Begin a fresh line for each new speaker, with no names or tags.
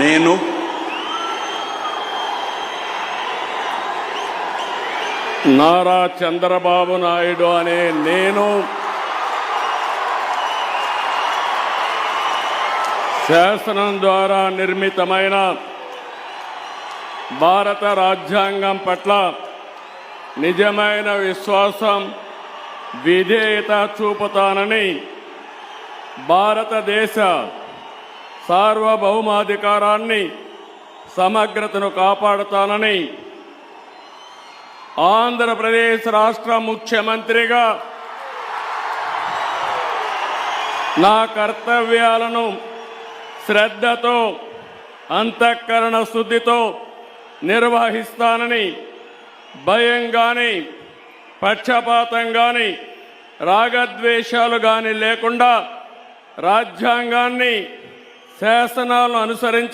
నేను
నారా చంద్రబాబు నాయుడు అనే నేను శాసనం ద్వారా నిర్మితమైన భారత రాజ్యాంగం పట్ల నిజమైన విశ్వాసం విధేయత చూపుతానని భారతదేశ సార్వభౌమాధికారాన్ని సమగ్రతను కాపాడుతానని ఆంధ్రప్రదేశ్ రాష్ట్ర ముఖ్యమంత్రిగా నా కర్తవ్యాలను శ్రద్ధతో అంతఃకరణ శుద్ధితో నిర్వహిస్తానని భయం గాని పక్షపాతం గాని రాగద్వేషాలు గాని లేకుండా రాజ్యాంగాన్ని శాసనాలను అనుసరించి